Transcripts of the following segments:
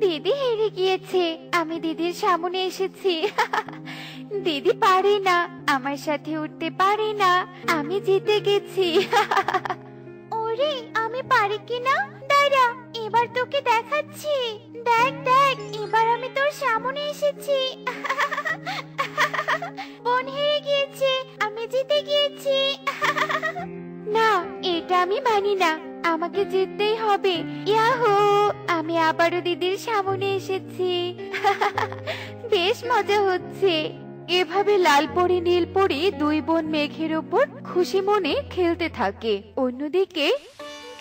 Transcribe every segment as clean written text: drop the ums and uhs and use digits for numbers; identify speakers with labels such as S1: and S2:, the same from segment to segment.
S1: দিদি হেরে গিয়েছে, আমি দিদির সামনে এসেছি। দিদি পারে না, আমার সাথে উঠতে পারে না, আমি জিতে গেছি। ওরে, আমি পারি কিনা, দাঁড়া, এবার তোকে দেখাচ্ছি। দেখ দেখ, এবার আমি তোর সামনে এসেছি। বোন হেরে গিয়েছে, আমি জিতে গিয়েছি। না, এটা আমি মানি না, আমাকে জিততেই হবে। ইয়াহু, আমি আবারও দিদির সামনে এসেছি। বেশ মজা হচ্ছে। এভাবে লাল পরি নীল পরি দুই বোন মেঘের ওপর খুশি মনে খেলতে থাকে। অন্যদিকে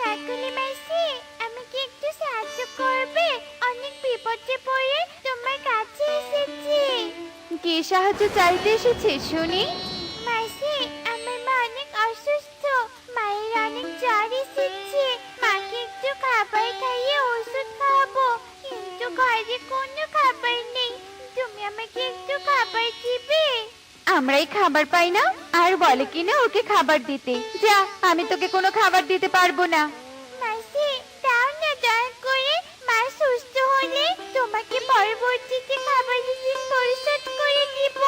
S1: কাকুলি মাসি, আমাকে একটু সাহায্য করবে? অনেক বিপদে পড়ে তোমার কাছে এসেছি। কি সাহায্য চাইতে এসেছিস শুনি? মাসি, আমার মা অনেক অসুস্থ, মায়ের অনেক জ্বর এসেছে। মাকে একটু খাবার খাইয়ে ওষুধ খাওয়াবো, কিন্তু ঘরে কোনো খাবার নেই। তুমি আমাকে একটু খাবার দিবে? আমরাই খাবার পাই না, আর বলে কিনা ওকে খাবার দিতে। যা, আমি তোকে কোনো খাবার দিতে পারবো না। মাসি, দাও না দয়া করে, মা সুস্থ হলে তোমাকে পরবর্তীতে খাবার দিয়ে পরিশোধ করে দিব।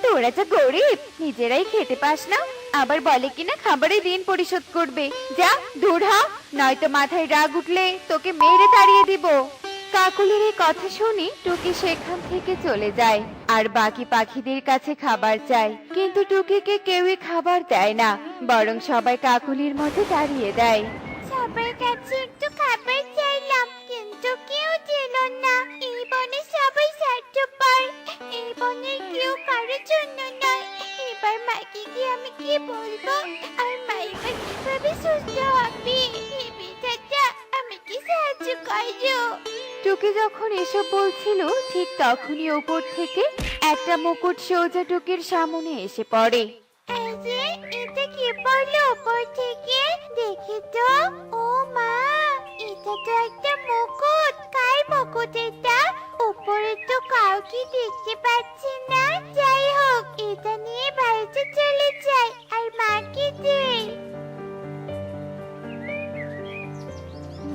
S1: তোরা যা গরিব, নিজেরাই খেতে পাস না, আবার বলে কিনা খাবারের ঋণ পরিশোধ করবে। যা দূর হ, নয়তো মাথায় রাগ উঠলে তোকে মেরে তাড়িয়ে দিব। কাকুলির এই কথা শুনে টুকি সেখান থেকে চলে যায় আর বাকি পাখিদের কাছে খাবার চায়, কিন্তু টুকিকে কেউই খাবার দেয় না, বরং সবাই কাকুলির মধ্যে দাঁড়িয়ে দেয়। সবার কাছে একটু খাবার চাইলাম, কিন্তু কেউ দিল না। এই বনে সবাই স্বার্থপর, এই বনের কেউ কারোর জন্য নয়। এবার মাকে গিয়ে আমি কি বলবো, আর মা এবার কিভাবে সুস্থ হবে? হে বিধাতা, আমাকে সাহায্য করো। টুকি যখন এসব বলছিল, ঠিক তখনই উপর থেকে একটা মুকুট সোজা টুকির সামনে এসে পড়ে। এটা কি পড়লো উপর থেকে? দেখি তো। ও মা, এটা তো একটা মুকুট। কার মুকুট এটা? উপরে তো কাউকে দেখতে পাচ্ছি না। যাই হোক, এটা নিয়ে বাড়িতে চলে যাই আর মাকে দেই।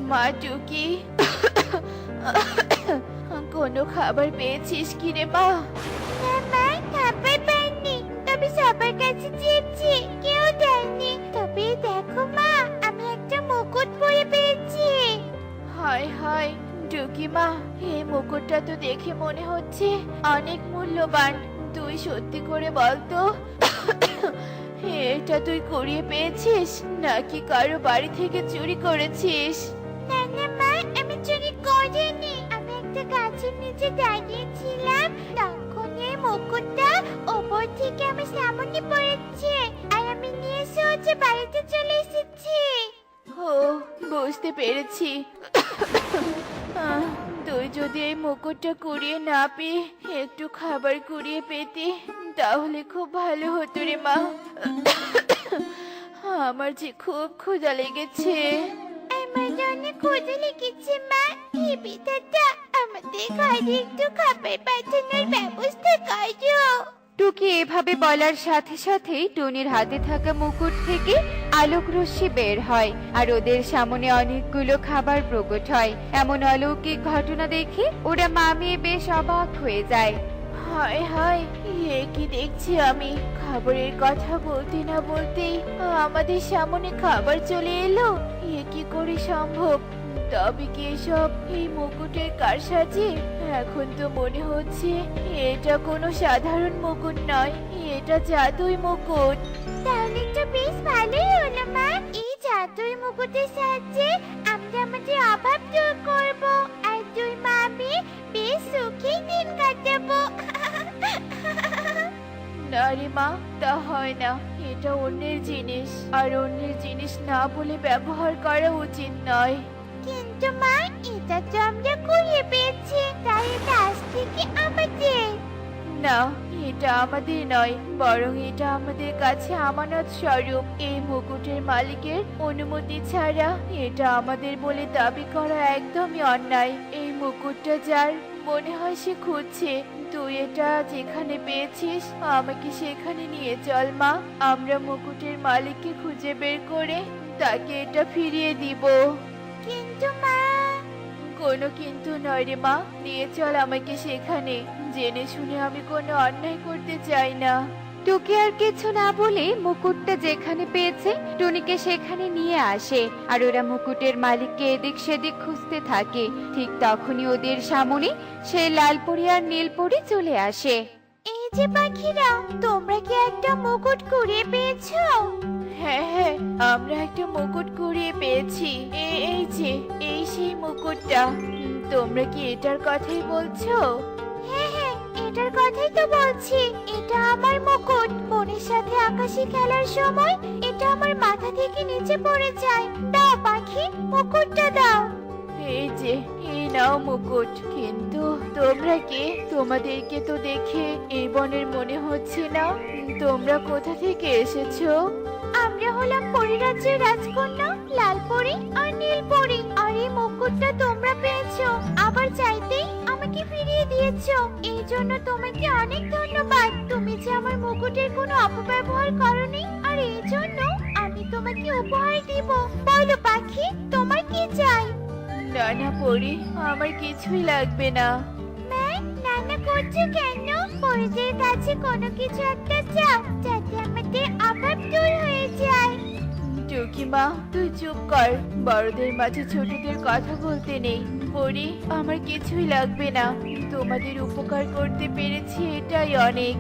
S1: মা টুকি, কোনো খাবার পেয়েছিস কিরে মা? না মা, খাবার পাইনি, তবে সবার কাছে চেয়েছি, কেউ দেয়নি। তবে দেখো মা, আমি একটা মুকুট পরে পেয়েছি। হায় হায় টুকি মা, এই মুকুটটা তো দেখে মনে হচ্ছে অনেক মূল্যবান। তুই সত্যি করে বলতো, এটা তুই কুড়িয়ে পেয়েছিস নাকি কারো বাড়ি থেকে চুরি করেছিস? না না মা, আমি চুরি করিনি। আমি একটা গাছের নিচে দাঁড়িয়েছিলাম, তখন এই মুকুটটা ওপর থেকে আমার সামনে পড়েছে, আর আমি নিয়ে সোজা বাড়িতে চলে এসেছি। ও, বুঝতে পেরেছি। তুই যদি এই মুকুটটা কুড়িয়ে না পেয়ে একটু খাবার কুড়িয়ে পেতি, তাহলে খুব ভালো হতো রে মা। আমার যে খুব ক্ষুধা লেগেছে। আমার অনেক ক্ষুধা লেগেছে মা। হে বিধাতা, আমাদের ঘরে একটু খাবার পাঠানোর ব্যবস্থা করো। টুকি এভাবে বলার সাথে সাথেই টুনির হাতে থাকা মুকুট থেকে আলোক রশ্মি বের হয় আর ওদের সামনে অনেকগুলো খাবার প্রকট হয়। এমন অলৌকিক ঘটনা দেখে ওরা মা মেয়ে বেশ অবাক হয়ে যায়। হায় হায়, এ কি দেখছি আমি? খাবারের কথা বলতে না বলতেই আমাদের সামনে খাবার চলে এলো। এ কি করে সম্ভব? তবে কি এসব এই মুকুটের কারসাজি? এখন তো মনে হচ্ছে এটা কোনো সাধারণ মুকুট নয়, এটা জাদুই মুকুট। তাহলে তো বেশ ভালোই হলো মা। এই জাদুই মুকুটের সাহায্যে আমরা আমাদের অভাব দূর করব, আর দুই মা মেয়ে বেশ সুখী দিন কাটাবো। না রে মা, তা হয় না। এটা অন্যের জিনিস, আর অন্যের জিনিস না বলে ব্যবহার করা উচিত নয়। কিন্তু মা, এটা তো আমরা কুড়িয়ে পেয়েছি, তাই এটা আজ থেকে আমাদের। না, এটা আমাদের নয়, বরং এটা আমাদের কাছে আমানত স্বরূপ। এই মুকুটের মালিকের অনুমতি ছাড়া এটা আমাদের বলে দাবি করা একদমই অন্যায়। এই মুকুটটা যার, মনে হয় সে খুঁজছে। তুই এটা যেখানে পেয়েছিস আমাকে সেখানে নিয়ে চল মা। আমরা মুকুটের মালিককে খুঁজে বের করে তাকে এটা ফিরিয়ে দিব। কিন্তু মা,
S2: কোনো কিন্তু নয় রে মা, নিয়ে চল আমাকে সেখানে। জেনে শুনে আমি কোনো অন্যায় করতে চাই না।
S1: টুকি আর কিছু না বলে মুকুটটা যেখানে পেয়েছে টুনিকে সেখানে নিয়ে আসে, আর ওরা মুকুটের মালিককে এদিক সেদিক খুঁজতে থাকে। ঠিক তখনই ওদের সামনে সেই লালপরি আর নীলপরি চলে আসে। এই যে পাখিরা, তোমরা কি একটা মুকুট কুড়িয়ে পেয়েছো?
S2: হ্যাঁ হ্যাঁ, আমরা একটা মুকুট কুড়িয়ে পেয়েছি। এই যে, এই সেই মুকুটটা। তোমরা কি এটার কথাই বলছো?
S1: হ্যাঁ হ্যাঁ, এটার কথাই তো বলছি। এটা আমার মুকুট। বোনের সাথে আকাশে খেলার সময় এটা আমার মাথা থেকে নিচে পড়ে যায়। দাও পাখি, মুকুটটা দাও।
S2: এই যে, এই নাও মুকুট। কিন্তু তোমরা কে? তোমাদেরকে তো দেখে এই বনের মনে হচ্ছে না। তোমরা কোথা থেকে এসেছো?
S1: আমরা হলাম পরিরাজ্যের রাজকন্যা লালপরি আর নীলপরি। আর এই মুকুটটা তোমরা পেয়েছো, আবার চাইতেই আমাকে ফিরিয়ে দিয়েছো। এই জন্য তোমাকে অনেক ধন্যবাদ। তুমি যে আমার মুকুটের কোনো অপব্যবহার করনি, আর এই জন্য আমি তোমাকে উপহার দিব। বলো পাখি, তোমার কি চাই?
S2: না না পরি, আমার কিছুই লাগবে না।
S1: নানা করছো কেন? পরিদের কাছে কোনো কিছু একটা চাও, যাতে আমাদের অভাব দূর হয়ে যায়।
S2: টুকিমা, তুই চুপ কর। বড়দের মাঝে ছোটদের কথা বলতে নেই। পরি, আমার কিছুই লাগবে না। তোমাদের উপকার করতে পেরেছি, এটাই অনেক।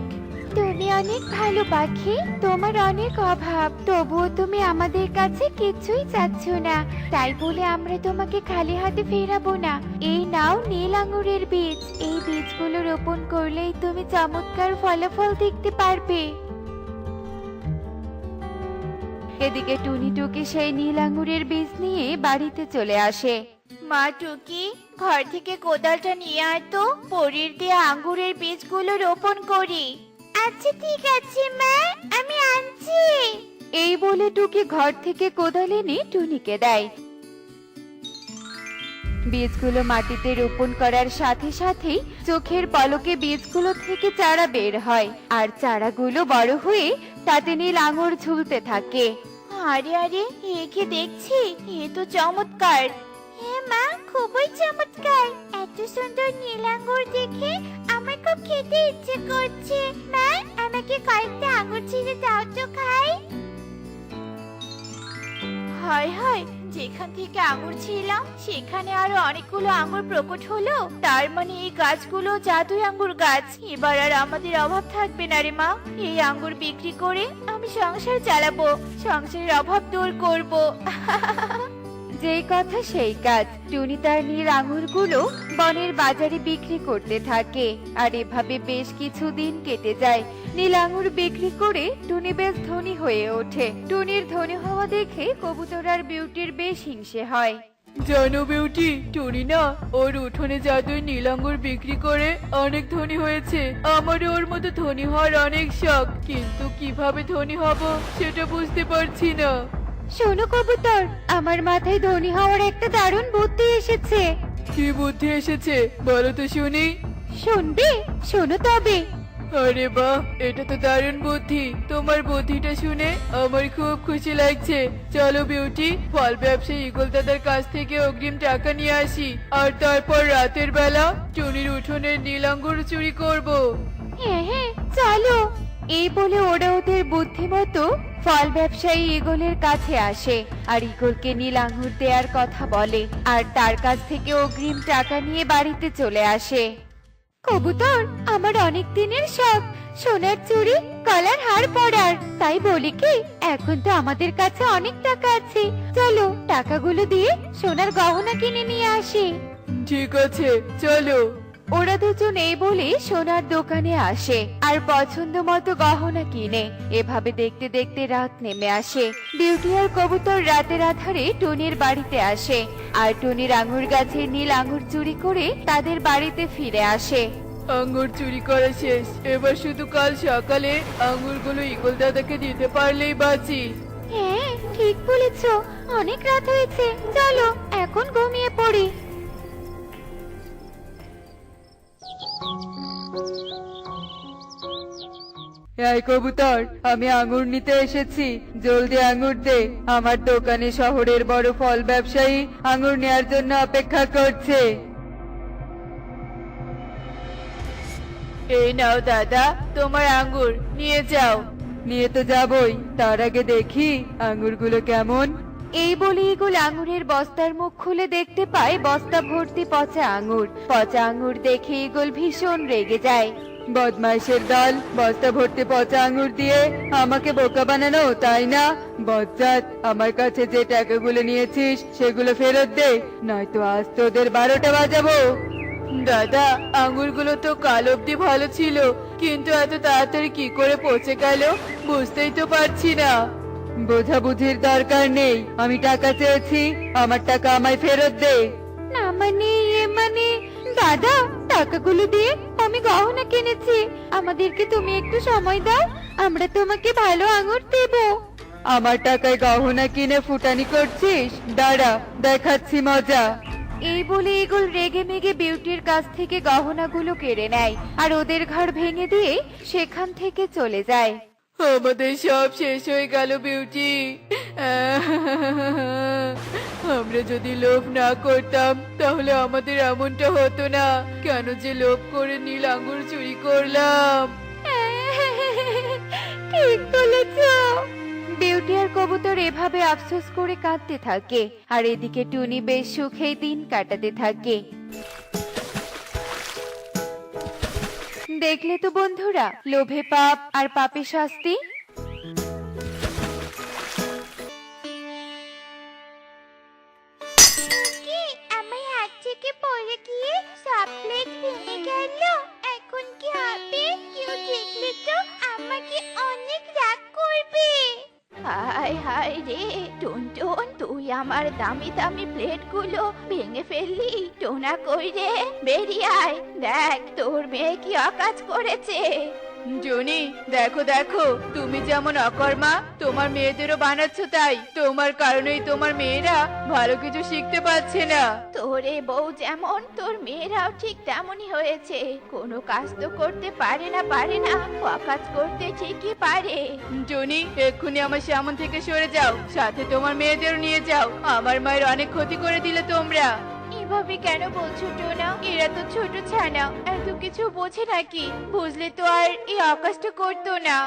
S1: তুমি অনেক ভালো পাখি, তোমার অনেক অভাব, তবুও তুমি আমাদের কাছে কিছুই চাচ্ছ না। তাই বলে আমরা তোমাকে খালি হাতে ফেরাবো না। এই নাও নীল আঙুরের বীজ। এই বীজগুলো রোপণ করলেই তুমি চমৎকার ফলাফল দেখতে পারবে। এদিকে টুনি টুকি সেই নীল আঙুরের বীজ নিয়ে বাড়িতে চলে আসে।
S2: মা টুকি, ঘর থেকে কোদালটা নিয়ে আয় তো, পরির দেয়া আঙ্গুরের বীজগুলো রোপণ করি।
S1: আচ্ছা ঠিক আছে মা, আমি আনছি। এই বলে টুকি ঘর থেকে কোদাল এনে টুনিকে দেয়। বীজগুলো মাটিতে রোপণ করার সাথে সাথেই চোখের পলকে বীজগুলো থেকে চারা বের হয়, আর চারাগুলো বড় হয়ে তাতে নীল আঙুর ঝুলতে থাকে।
S2: আরে আরে, একে দেখছি, এ তো চমৎকার।
S1: হ্যাঁ মা, খুবই চমৎকার। এত সুন্দর নীল আঙুর দেখে আমার খুব খেতে ইচ্ছে করছে। মা, আমাকে কয়েকটা আঙুর ছিঁড়ে দাও তো খাই।
S2: হায় হায়, যেখান থেকে আঙুর ছিলাম সেখানে আরো অনেকগুলো আঙুর প্রকট হলো। তার মানে এই গাছগুলো জাদুই আঙ্গুর গাছ। এবার আর আমাদের অভাব থাকবে না রে মা। এই আঙ্গুর বিক্রি করে আমি সংসার চালাবো, সংসারের অভাব দূর করব।
S1: যেই কথা সেই কাজ। টুনি তার নীল আঙুরগুলো বনের বাজারে বিক্রি করতে থাকে, আর এভাবে বেশ কিছুদিন কেটে যায়। নীল আঙুর বিক্রি করে টুনি বেশ ধনী হয়ে ওঠে। টুনির ধনী হওয়া দেখে কবুতর আর বিউটির বেশ হিংসে হয়।
S2: জানো বিউটি, টুনি না ওর উঠোনে জাদুই নীল আঙ্গুর বিক্রি করে অনেক ধনী হয়েছে। আমারও ওর মতো ধনী হওয়ার অনেক শখ, কিন্তু কিভাবে ধনী হব সেটা বুঝতে পারছি না।
S1: শোনো কবুতর, আমার মাথায় ধনী হওয়ার একটা দারুণ বুদ্ধি এসেছে।
S2: কি বুদ্ধি এসেছে বলো তো শুনি।
S1: শুনবে? শোনো তবে।
S2: আরে বাহ, এটা তো দারুণ বুদ্ধি। তোমার বুদ্ধিটা শুনে আমার খুব খুশি লাগছে। চলো বিউটি, ফল ব্যবসায়ী ইগল দাদার কাছ থেকে অগ্রিম টাকা নিয়ে আসি, আর তারপর রাতের বেলা টুনির উঠোনের নীল আঙ্গুর চুরি করব।
S1: হ্যাঁ হ্যাঁ, চলো। এই বলে ওরা ওদের বুদ্ধিমতো ফল ব্যবসায়ী ঈগলের কাছে আসে, আর ঈগলকে নীল আঙুর দেওয়ার কথা বলে, আর তার কাছ থেকে অগ্রিম টাকা নিয়ে বাড়িতে চলে আসে। কবুতর, আমার অনেক দিনের শখ সোনার চুড়ি গলার হার পরার। তাই বলি কি, এখন তো আমাদের কাছে অনেক টাকা আছে, চলো টাকাগুলো দিয়ে সোনার গহনা কিনে নিয়ে আসি।
S2: ঠিক আছে, চলো।
S1: ওরা দুজন এই বলে সোনার দোকানে আসে আর পছন্দ মতো গহনা কিনে। এভাবে দেখতে দেখতে রাত নেমে আসে। বিউটি আর কবুতর রাতের আধারে টুনির বাড়িতে আসে, আর টুনির আঙুর গাছের নীল আঙুর চুরি করে তাদের বাড়িতে ফিরে আসে।
S2: আঙ্গুর চুরি করা শেষ, এবার শুধু কাল সকালে আঙ্গুরগুলো ইগল দাদাকে দিতে পারলেই বাঁচি।
S1: হ্যাঁ ঠিক বলেছো, অনেক রাত হয়েছে, চলো এখন ঘুমিয়ে পড়ি।
S3: এই কবুতর, আমি আঙ্গুর নিতে এসেছি, জলদি আঙ্গুর দে। আমার দোকানে শহরের বড় ফল ব্যবসায়ী আঙ্গুর নেয়ার জন্য অপেক্ষা করছে।
S2: এই নাও দাদা, তোমার আঙ্গুর নিয়ে যাও।
S3: নিয়ে তো যাবই, তার আগে দেখি আঙ্গুরগুলো কেমন।
S1: এই বলে ইগল আঙুরের বস্তার মুখ খুলে দেখতে পায় বস্তা ভর্তি পচা আঙুর। পচা আঙুর দেখে ইগল ভীষণ রেগে যায়।
S3: বদমাইশের দল, বস্তা ভর্তি পচা আঙ্গুর দিয়ে আমাকে বোকা বানানো, তাই না? বজ্জাত, আমার কাছে যে টাকাগুলো নিয়েছিস সেগুলো ফেরত দে, নয়তো আজ তোদের 12টা বাজাবো।
S2: দাদা, আঙ্গুরগুলো তো কাল অব্দি ভালো ছিল, কিন্তু এত তাড়াতাড়ি কি করে পচে গেল বুঝতেই তো পারছি না।
S3: বোঝাবুঝির দরকার নেই, আমি টাকা চেয়েছি, আমার টাকা আমায় ফেরত দে।
S1: না মানে দাদা, টাকাগুলো দিয়ে আমি গহনা কিনেছি, আমাদেরকে তুমি একটু সময় দাও, আমরা তোমাকে ভালো আঙুর দেব।
S3: আমার টাকায় গহনা কিনে ফুটানি করছিস? দাঁড়া, দেখাচ্ছি মজা।
S1: এই বলে ইগল রেগে মেগে বিউটির কাছ থেকে গহনাগুলো কেড়ে নেয় আর ওদের ঘর ভেঙে দিয়ে সেখান থেকে চলে যায়।
S2: আমাদের সব শেষ হয়ে গেল বিউটি। আমরা যদি লোভ না করতাম তাহলে আমাদের এমনটা হতো না। কেন যে লোভ করে নীল আঙ্গুর চুরি করলাম।
S1: ঠিক বলেছ। বিউটি আর কবুতর এভাবে আফসোস করে কাঁদতে থাকে, আর এদিকে টুনি বেশ সুখেই দিন কাটাতে থাকে। দেখলে তো বন্ধুরা, লোভে পাপ আর পাপে শাস্তি।
S4: কি আমার হাত থেকে পড়ে গিয়ে সব প্লেট ভেঙে গেল, এখন কি হবে? কেউ দেখলে তো আমাকে অনেক রাগ করবে।
S2: হায় হায় রে টুনটুন, তুই আমার দামি দামি প্লেটগুলো ভেঙে ফেললি। টোনা কই রে, বেরিয়ে আয়, দেখ তোর মেয়ে কি অকাজ করেছে। জনি, দেখো দেখো, তুমি যেমন অকর্মা তোমার মেয়েদেরও বানাচ্ছ তাই। তোমার কারণেই তোমার মেয়েরা ভালো কিছু শিখতে পারছে না। তোরে বউ যেমন, তোর মেয়েরাও ঠিক তেমনই হয়েছে। কোনো কাজ তো করতে পারে না, অকাজ করতে ঠিকই পারে। জনি, এক্ষুনি আমার সামন থেকে সরে যাও, সাথে তোমার মেয়েদেরও নিয়ে যাও। আমার মায়ের অনেক ক্ষতি করে দিলে তোমরা। এভাবে কেন বলছো টোনা? এরা তো ছোট ছানা, এত কিছু বোঝে নাকি? বুঝলে তো আর এই আকাশটা করতো না।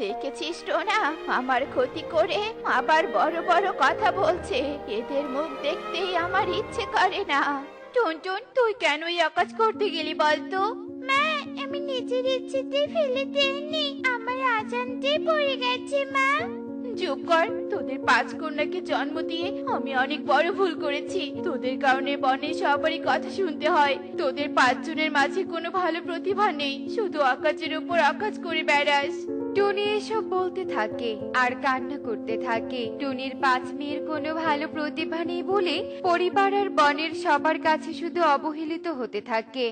S2: দেখেছিস টোনা, আমার ক্ষতি করে আবার বড় বড় কথা বলছে। এদের মুখ দেখতেই আমার ইচ্ছে করে না। টুনটুন, তুই কেন এই আকাশ করতে গেলি বলতো?
S4: মা, আমি নিজের ইচ্ছেতে ফেলে দেইনি, আমার আজানতে পড়ে গেছে মা।
S2: চুপ কর, তোদের 5 কন্যাকে জন্ম দিয়ে আমি অনেক বড় ভুল করেছি। তোদের কারণে বনে সবারই কথা শুনতে হয়। তোদের 5 জনের মাঝে কোনো ভালো প্রতিভা নেই, শুধু আকাশের উপর আকাশ করে বেড়াস।
S1: টুনি এসব বলতে থাকে আর কান্না করতে থাকে। টুনির 5 মেয়ের কোনো ভালো প্রতিভা নেই বলে পরিবার আর বনের সবার কাছে শুধু অবহেলিত হতে থাকে।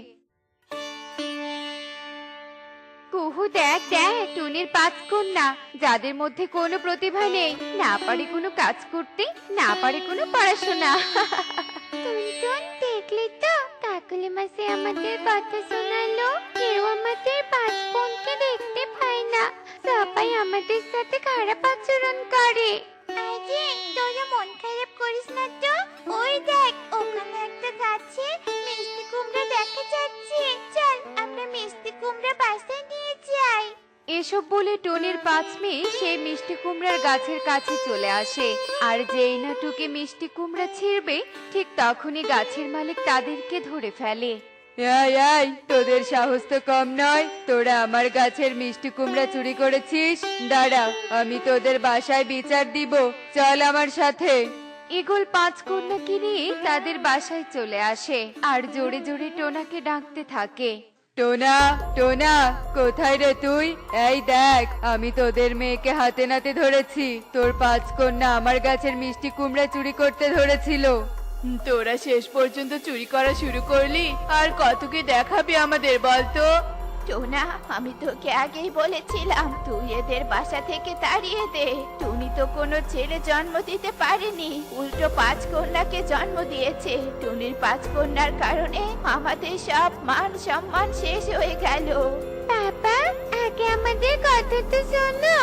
S1: কুহু, দেখ দেখ, টুনির 5 কন্যা, যাদের মধ্যে কোনো প্রতিভা নেই, না পারে কোনো কাজ করতে, না পারে কোনো পড়াশোনা।
S4: টুনটুন, দেখলি তো কাকলি মাসি আমাদের কথা শোনালো। কেউ আমাদের 5 বোনকে দেখতে পায় না, সবাই আমাদের সাথে খারাপ আচরণ করে। আরে তোরা মন খারাপ করিস না তো, ওই দেখ ওখানে একটা গাছে মিষ্টি কুমড়া দেখা যাচ্ছে। চল আমরা মিষ্টি কুমড়া বাসায় নিয়ে যাই।
S1: এসব বলে টুনির 5 মেয়ে সেই মিষ্টি কুমড়ার গাছের কাছে চলে আসে। আর যেই না টুকে মিষ্টি কুমড়া ছিঁড়বে, ঠিক তখনই গাছের মালিক তাদেরকে ধরে ফেলে।
S3: এই এই, তোদের সাহস তো কম নয়, তোরা আমার গাছের মিষ্টি কুমড়া চুরি করেছিস। দাঁড়া, আমি তোদের বাসায় বিচার দিব, চল আমার সাথে।
S1: ঈগল 5 কন্যাকে নিয়ে তাদের বাসায় চলে আসে আর জোরে জোরে টোনাকে ডাকতে থাকে।
S3: টোনা, টোনা, কোথায় রে তুই? এই দেখ, আমি তোদের মেয়েকে হাতে নাতে ধরেছি। তোর 5 কন্যা আমার গাছের মিষ্টি কুমড়া চুরি করতে ধরেছিল।
S2: তোরা শেষ পর্যন্ত চুরি করা শুরু করলি, আর কত কি দেখাবি আমাদের বলতো? টোনা, আমি তোকে আগেই বলেছিলাম তুই এদের বাসা থেকে তাড়িয়ে দে। টুনি তো কোনো ছেলে জন্ম দিতে পারেনি, উল্টো 5 কন্যাকে জন্ম দিয়েছে। টুনির 5 কন্যার কারণে আমাদের সব মান সম্মান শেষ হয়ে গেল।
S4: বাবা, আগে আমাদের কথা তো শোনো।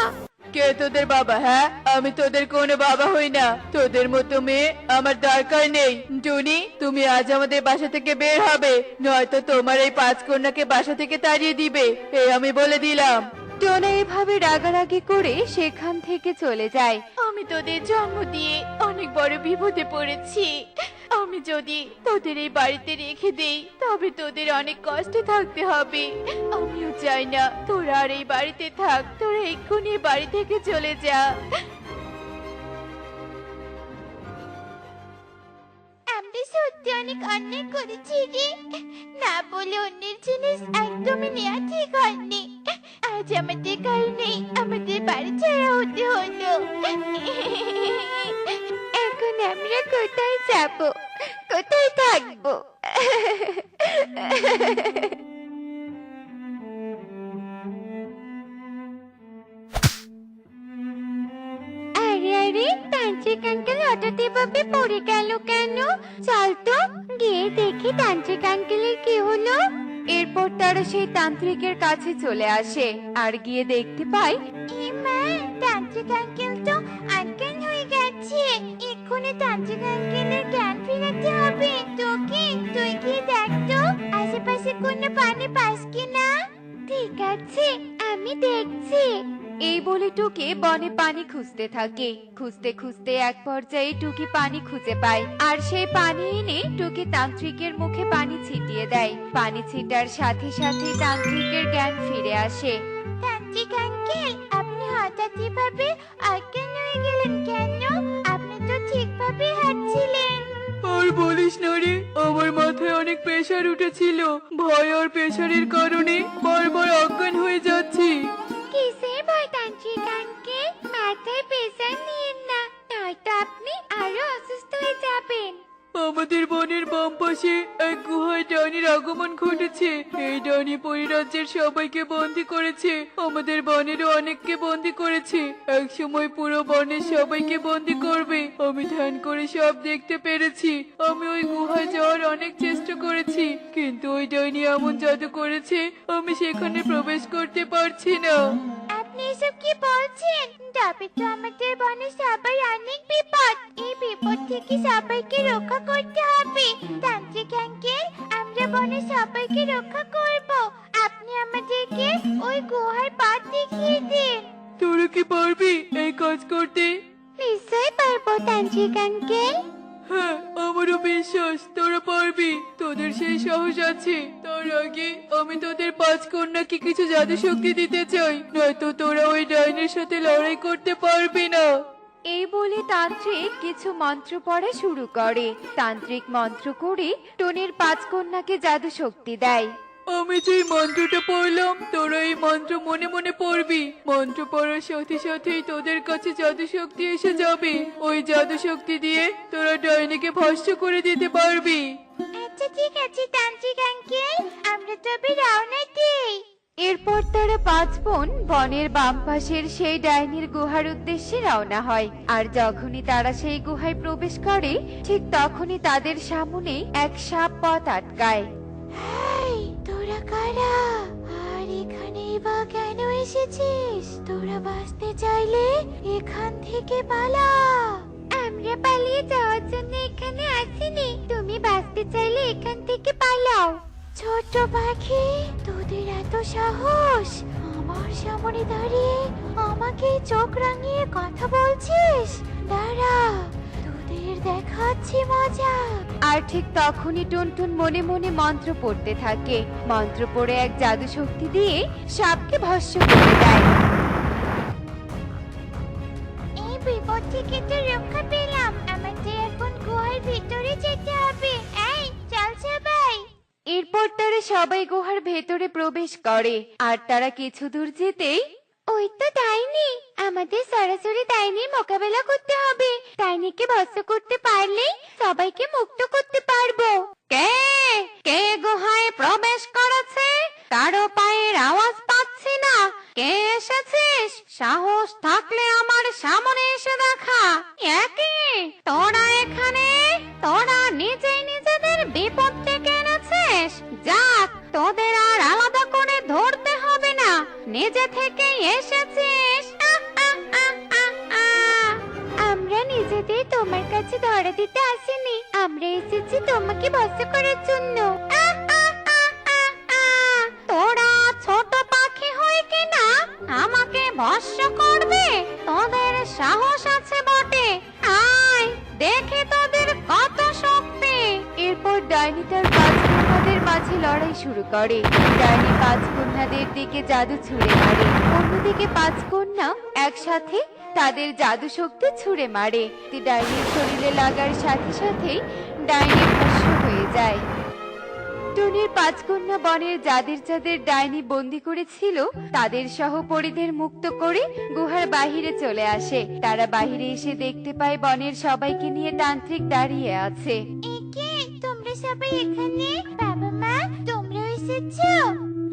S3: কে তোদের বাবা? হ্যাঁ, আমি তোদের কোনো বাবা হই না। তোদের মতো মেয়ে আমার দরকার নেই। টুনি, তুমি আজ আমাদের বাসা থেকে বের হবে, নয়তো তোমার এই 5 কন্যাকে বাসা থেকে তাড়িয়ে দিবে, এই আমি বলে দিলাম।
S1: টোনা এভাবে রাগারাগি করে সেখান থেকে চলে যায়।
S2: আমি তোদের জন্ম দিয়ে অনেক বড় বিপদে পড়েছি। আমি যদি তোদের এই বাড়িতে রেখে দেই তবে তোদের অনেক কষ্টে থাকতে হবে। আমিও চাই না তোরা আর এই বাড়িতে থাক, তোরা এক্ষুনি এই বাড়ি থেকে চলে যা।
S4: আমরা সত্যি অনেক অন্যায় করেছি রে, না বলে অন্যের জিনিস একদমই নেওয়া ঠিক হয়নি। আজ আমাদের কারণে আমাদের বাড়ি ছাড়া হতে হলো। এখন আমরা কোথায় যাব, কোথায় থাকবো? আরে আরে, তান্ত্রিক আঙ্কেল হঠাৎ এভাবে পড়ে গেল কেন? চল তো গিয়ে দেখি তান্ত্রিক আঙ্কেলের কি হলো।
S1: এরপর তারা সেই তান্ত্রিকের কাছে চলে আসে আর গিয়ে দেখতে পায়
S4: এ মা, তান্ত্রিক আঙ্কেল তো অজ্ঞান হয়ে গেছে। এক্ষুনি তান্ত্রিক আঙ্কেলের জ্ঞান ফেরাতে হবে। তুই গিয়ে দেখ তো আশেপাশে কোনো পানি পাস কিনা। ঠিক আছে, আমি দেখছি।
S1: এই বলে টুকি বনে পানি খুঁজতে থাকে। খুঁজতে খুঁজতে এক পর্যায়ে টুকি পানি খুঁজে পায় আর সেই পানি এনে টুকি তান্ত্রিকের মুখে পানি ছিটিয়ে দেয়। পানি ছিটার সাথে সাথে তান্ত্রিকের জ্ঞান ফিরে আসে।
S4: তান্ত্রিক আঙ্কেল, আপনি হঠাৎ এভাবে অজ্ঞান হয়ে গেলেন কেন? আপনি তো ঠিকভাবে হাঁটছিলেন।
S3: আর বলিস না রে, আমার মাথায় অনেক প্রেসার উঠেছিল। ভয় আর প্রেসারের কারণে বারবার অজ্ঞান হয়ে যাচ্ছি।
S4: কিসের ভয় তান্ত্রিক আঙ্কেল? মাথায় প্রেসার নিয়েন না, নয়তো আপনি আরো অসুস্থ হয়ে যাবেন।
S3: আমাদের বনের বাম পাশে এক গুহায় ডাইনির আগমন ঘটেছে। এই ডাইনি পরিরাজ্যের সবাইকে বন্দি করেছে, আমাদের বনেরও অনেককে বন্দি করেছে। এক সময় পুরো বনের সবাইকে বন্দি করবে। আমি ধ্যান করে সব দেখতে পেরেছি। আমি ওই গুহায় যাওয়ার অনেক চেষ্টা করেছি, কিন্তু ওই ডাইনি এমন জাদু করেছে আমি সেখানে প্রবেশ করতে পারছি না।
S4: আপনি এসব কি বলছেন? তবে তো আমাদের বনে সবাই অনেক বিপদ। এই বিপদ থেকে সবাইকে রক্ষা করতে হবে। তান্ত্রিক আঙ্কেল, আমরা বনে সবাইকে রক্ষা করব। আপনি আমাদেরকে ওই গুহার পথ দেখিয়ে দিন।
S3: তোরা কি পারবি এই কাজ করতে?
S4: নিশ্চয়ই পারবো তান্ত্রিক আঙ্কেল।
S3: হ্যাঁ, আমারও বিশ্বাস তোরা পারবি। তোদের সেই সাহস আছে। তার আগে আমি তোদের 5 কন্যাকে কিছু জাদু শক্তি দিতে চাই, নয়তো তোরা ওই ডাইনের সাথে লড়াই করতে পারবি না।
S1: এই বলে তান্ত্রিক কিছু মন্ত্র পড়া শুরু করে। তান্ত্রিক মন্ত্র করে টনির 5 কন্যাকে জাদু শক্তি দেয়।
S3: আমি যে মন্ত্রটা পড়লাম তোরা এই মন্ত্র মনে মনে পড়বি। মন্ত্র পড়ার সাথে সাথেই তোদের কাছে জাদু শক্তি এসে যাবে। ওই জাদু শক্তি দিয়ে তোরা ডাইনিকে ভস্ম করে দিতে পারবি।
S4: আচ্ছা ঠিক আছে তান্ত্রিক আঙ্কেল, আমরা তবে রওনা দিই।
S1: এরপর তারা 5 বোন বনের বাম পাশের সেই ডাইনির গুহার উদ্দেশ্যে রওনা হয়। আর যখনই তারা সেই গুহায় প্রবেশ করে ঠিক তখনই তাদের সামনে এক সাপ পথ আটকায়।
S4: হাই, তোরা কারা? আর এখানে বা কেন এসেছিস? তোরা বাঁচতে চাইলে এখান থেকে পালা। আমরা পালিয়ে যাওয়ার জন্য এখানে আসিনি, তুমি বাঁচতে চাইলে এখান থেকে পালাও। ছোট পাখি, তোদের এত সাহস? আমার সামনে দাঁড়িয়ে আমাকে চোখ রাঙিয়ে কথা বলছিস? দাঁড়া, তোদের দেখাচ্ছি মজা।
S1: আর ঠিক তখনই টুনটুন মনে মনে মন্ত্র পড়তে থাকে। মন্ত্র পড়ে এক জাদু শক্তি দিয়ে সাপকে ভস্ম করে দেয়।
S4: এই বিপদ থেকে তো রক্ষা পেলাম। আমাদের এখন গুহার ভিতরে যেতে হবে। এই চল সবাই।
S1: এরপর তারা সবাই গুহার ভেতরে প্রবেশ করে। আর তারা কিছু দূর যেতেই
S4: ওই তো ডাইনি, আমাদের সরাসরি ডাইনির মোকাবেলা করতে হবে। ডাইনিকে ভস্ম করতে পারলেই সবাইকে মুক্ত করতে পারবো।
S1: কে কে গুহায় প্রবেশ করেছে? কারো পায়ের আওয়াজ পাচ্ছি না। কে এসেছিস? সাহস থাকলে আমার সামনে এসে দেখা। একই তোরা এখানে? তোরা নিজেই নিজেদের বিপদ ডেকে এনেছিস। যাক, তোদের আর আলাদা করে ধরতে হবে না।
S4: নিজে থেকেই এসেছিস। আমরা নিজেদের তোমার কাছে ধরা দিতে আসিনি, আমরা এসেছি তোমাকে বশ করার জন্য। তোরা ছোট পাখি হয়ে কিনা আমাকে ভস্য করবে? তোদের সাহস আছে বটে, আয় দেখে তোদের কত শক্তি।
S1: এরপর ডাইনি তার পাঁচ কন্যাদের মাঝে লড়াই শুরু করে। ডাইনি পাঁচ কন্যাদের দিকে জাদু ছুঁড়ে মারে, অন্যদিকে পাঁচ কন্যা একসাথে তাদের জাদু শক্তি ছুঁড়ে মারে। ডাইনির শরীরে লাগার সাথে সাথেই ডাইনি ভস্ম হয়ে যায়। টুনির পাঁচ কন্যা বনের যাদের যাদের ডাইনি বন্দি করেছিল তাদের সহ পরিদের মুক্ত করে গুহার বাহিরে চলে আসে। তারা বাহিরে এসে দেখতে পায় বনের সবাইকে নিয়ে তান্ত্রিক দাঁড়িয়ে আছে।
S4: একে তোমরা সবাই এখানে? বাবা মা তোমরা এসেছো?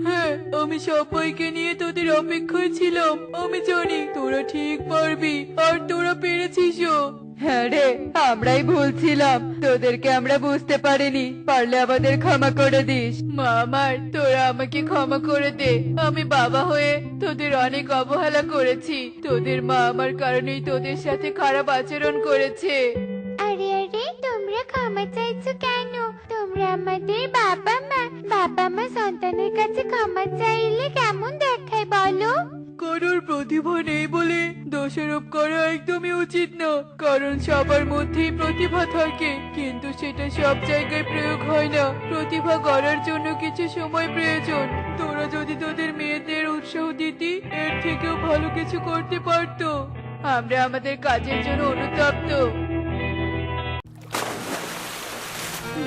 S3: হ্যাঁ, আমি সবাইকে নিয়ে তোদের অপেক্ষায় ছিলাম। আমি জানি তোরা ঠিক পারবি, আর তোরা পেরেছিসও। হ্যাঁ রে, আমরাই ভুল ছিলাম, তোদেরকে আমরা বুঝতে পারিনি। পারলে আমাদের ক্ষমা করে দিস। মা আমার, তোরা আমাকে ক্ষমা করে দে। আমি বাবা হয়ে তোদের অনেক অবহেলা করেছি। তোদের মা আমার কারণেই তোদের সাথে খারাপ আচরণ করেছে।
S4: আরে আরে তোমরা ক্ষমা চাইছো কেন? তোমরা আমাদের বাবা মা। বাবা মা সন্তানের কাছে ক্ষমা চাইলে কেমন দেখায় বলো?
S3: কারোর প্রতিভা নেই বলে দোষারোপ করা একদমই উচিত না, কারণ সবার মধ্যেই প্রতিভা থাকে, কিন্তু সেটা সব জায়গায় প্রয়োগ হয় না। প্রতিভা গড়ার জন্য কিছু সময় প্রয়োজন। তোরা যদি তোদের মেয়েদের উৎসাহ দিতি, এর থেকেও ভালো কিছু করতে পারতো। আমরা আমাদের কাজের জন্য অনুতপ্ত।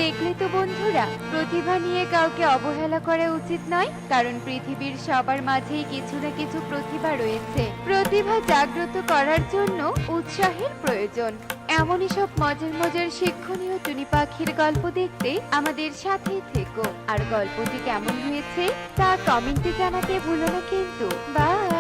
S1: দেখলে তো বন্ধুরা, প্রতিভা নিয়ে কাউকে অবহেলা করা উচিত নয়, কারণ পৃথিবীর সবার মাঝেই কিছু না কিছু প্রতিভা রয়েছে। প্রতিভা জাগ্রত করার জন্য উৎসাহের প্রয়োজন। এমনই সব মজার মজার শিক্ষণীয় টুনি পাখির গল্প দেখতে আমাদের সাথেই থেকো। আর গল্পটি কেমন হয়েছে তা কমেন্টে জানাতে ভুলো না কিন্তু। বাই।